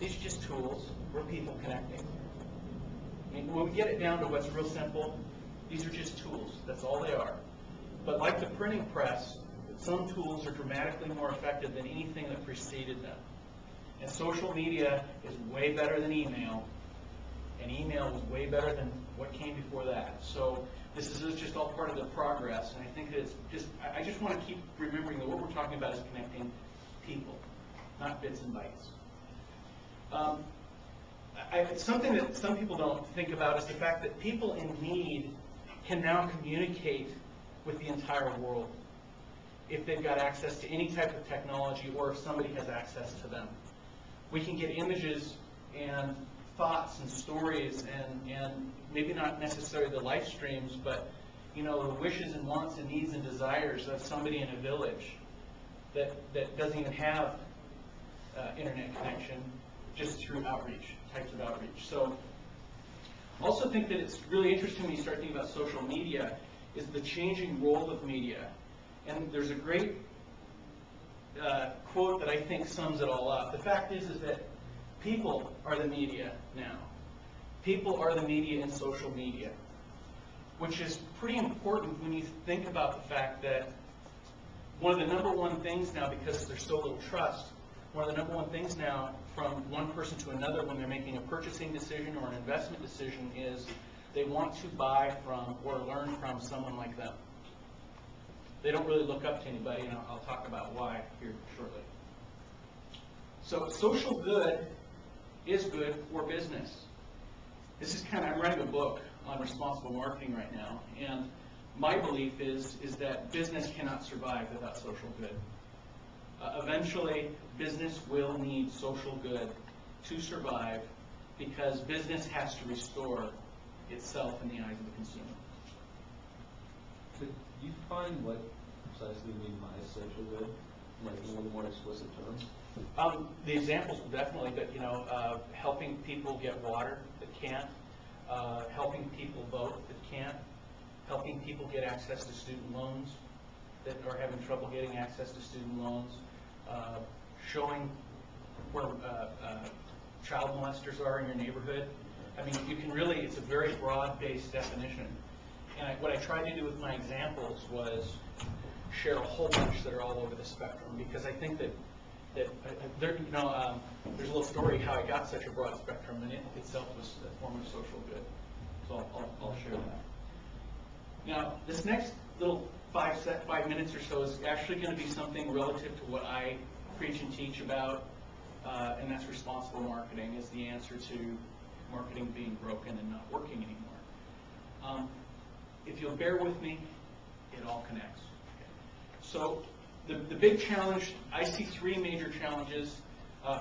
these are just tools. We're people connecting. I mean, when we get it down to what's real simple, these are just tools. That's all they are. But like the printing press, some tools are dramatically more effective than anything that preceded them. And social media is way better than email, and email was way better than what came before that. So this is just all part of the progress, and I think that it's just, I just want to keep remembering that what we're talking about is connecting people, not bits and bytes. Something that some people don't think about is the fact that people in need can now communicate with the entire world if they've got access to any type of technology or if somebody has access to them. We can get images and thoughts and stories and maybe not necessarily the live streams, but the wishes and wants and needs and desires of somebody in a village that doesn't even have internet connection, just through types of outreach. So I also think that it's really interesting when you start thinking about social media is the changing role of media. And there's a great quote that I think sums it all up. The fact is that people are the media now. People are the media in social media, which is pretty important when you think about the fact that one of the number one things now, because there's so little trust, one of the number one things now from one person to another when they're making a purchasing decision or an investment decision is they want to buy from or learn from someone like them. They don't really look up to anybody, and I'll talk about why here shortly. So social good is good for business. This is I'm writing a book on responsible marketing right now, and my belief is that business cannot survive without social good. Eventually, business will need social good to survive because business has to restore itself in the eyes of the consumer. Could you define what precisely you mean by social good, like in a little more explicit terms? The examples will definitely, but helping people get water that can't, helping people vote that can't, helping people get access to student loans that are having trouble getting access to student loans, showing where child molesters are in your neighborhood. I mean, you can really, it's a very broad-based definition. And what I tried to do with my examples was share a whole bunch that are all over the spectrum, because I think that there's a little story how I got such a broad spectrum, and it itself was a form of social good. So I'll share that. Now, this next little 5 minutes or so is actually going to be something relative to what I preach and teach about, and that's responsible marketing is the answer to marketing being broken and not working anymore. If you'll bear with me, it all connects. So the big challenge, I see 3 major challenges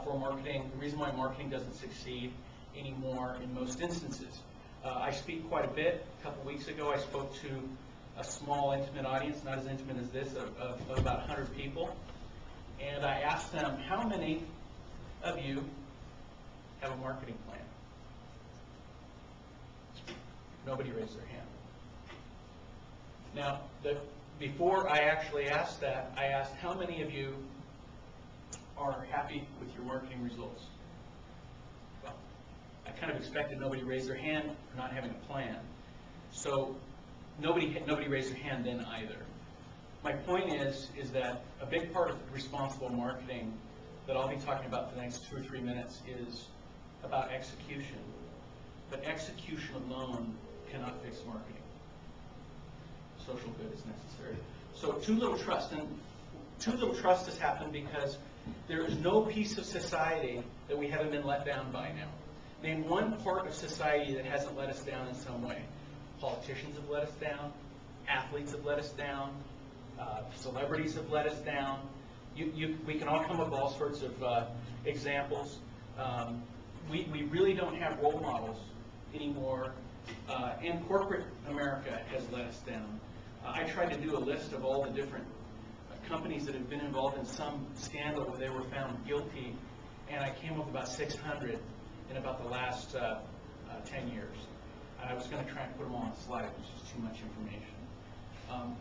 for marketing. The reason why marketing doesn't succeed anymore in most instances. I speak quite a bit. A couple weeks ago, I spoke to a small, intimate audience, not as intimate as this, of about 100 people. And I asked them, how many of you have a marketing plan? Nobody raised their hand. Now, before I actually asked that, I asked how many of you are happy with your marketing results? Well, I kind of expected nobody raised their hand for not having a plan. So nobody raised their hand then either. My point is that a big part of responsible marketing that I'll be talking about for the next 2 or 3 minutes is about execution. But execution alone cannot fix marketing. Social good is necessary. So too little trust. And too little trust has happened because there is no piece of society that we haven't been let down by now. Name one part of society that hasn't let us down in some way. Politicians have let us down. Athletes have let us down. Celebrities have let us down. We can all come up with all sorts of examples. We really don't have role models anymore. And corporate America has let us down. I tried to do a list of all the different companies that have been involved in some scandal where they were found guilty, and I came up with about 600 in about the last 10 years. I was going to try and put them all on a slide, which is too much information.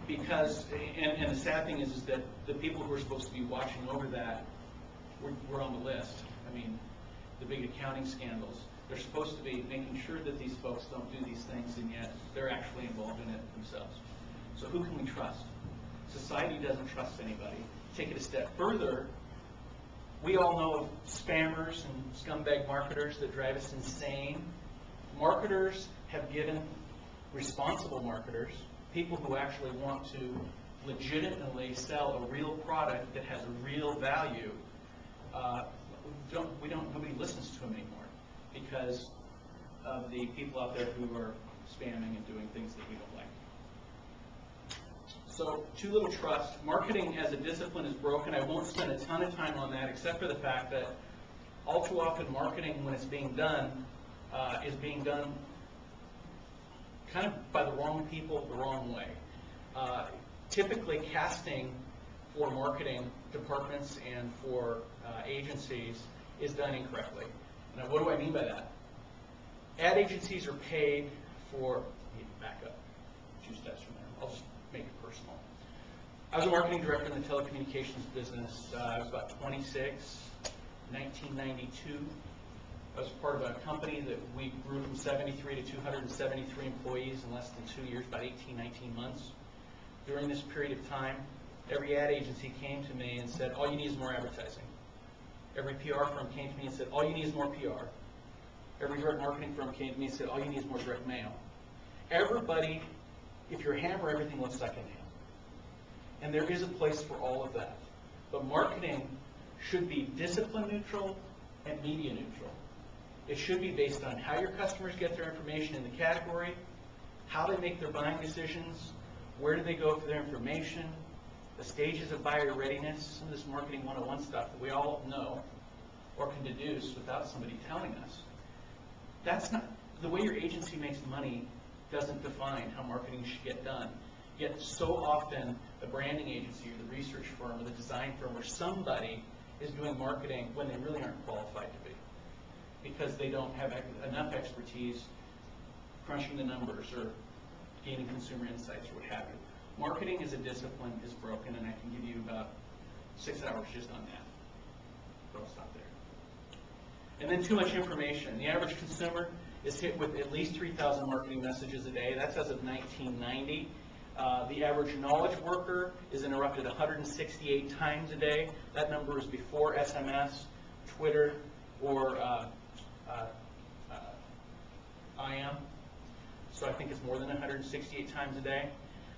Because, and the sad thing is that the people who are supposed to be watching over that were on the list. I mean, big accounting scandals. They're supposed to be making sure that these folks don't do these things, and yet they're actually involved in it themselves. So who can we trust? Society doesn't trust anybody. Take it a step further. We all know of spammers and scumbag marketers that drive us insane. Marketers have given responsible marketers, people who actually want to legitimately sell a real product that has a real value, nobody listens to them anymore because of the people out there who are spamming and doing things that we don't like. So, too little trust. Marketing as a discipline is broken. I won't spend a ton of time on that, except for the fact that all too often marketing, when it's being done, is being done kind of by the wrong people the wrong way. Typically, casting for marketing departments and for agencies is done incorrectly. Now, what do I mean by that? Ad agencies are paid for, back up 2 steps from there. I'll just make it personal. I was a marketing director in the telecommunications business. I was about 26, 1992. I was part of a company that we grew from 73 to 273 employees in less than 2 years, about 18, 19 months. During this period of time, every ad agency came to me and said, all you need is more advertising. Every PR firm came to me and said, all you need is more PR. Every direct marketing firm came to me and said, all you need is more direct mail. Everybody, if you're a hammer, everything looks like a nail. And there is a place for all of that. But marketing should be discipline neutral and media neutral. It should be based on how your customers get their information in the category, how they make their buying decisions, where do they go for their information, the stages of buyer readiness, some of this marketing 101 stuff that we all know or can deduce without somebody telling us. That's not, the way your agency makes money doesn't define how marketing should get done. Yet so often the branding agency or the research firm or the design firm or somebody is doing marketing when they really aren't qualified to be because they don't have enough expertise crunching the numbers or gaining consumer insights or what have you. Marketing as a discipline is broken, and I can give you about 6 hours just on that. But I'll stop there. And then too much information. The average consumer is hit with at least 3,000 marketing messages a day. That's as of 1990. The average knowledge worker is interrupted 168 times a day. That number is before SMS, Twitter, or IM. So I think it's more than 168 times a day.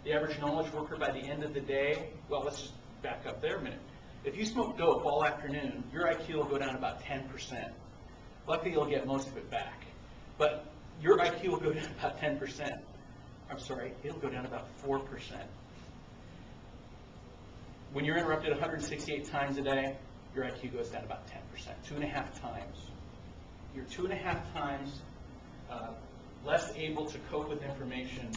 The average knowledge worker by the end of the day, well, let's just back up there a minute. If you smoke dope all afternoon, your IQ will go down about 10%. Luckily, you'll get most of it back. But your IQ will go down about 10%. I'm sorry, it'll go down about 4%. When you're interrupted 168 times a day, your IQ goes down about 10%, 2.5 times. You're 2.5 times less able to cope with information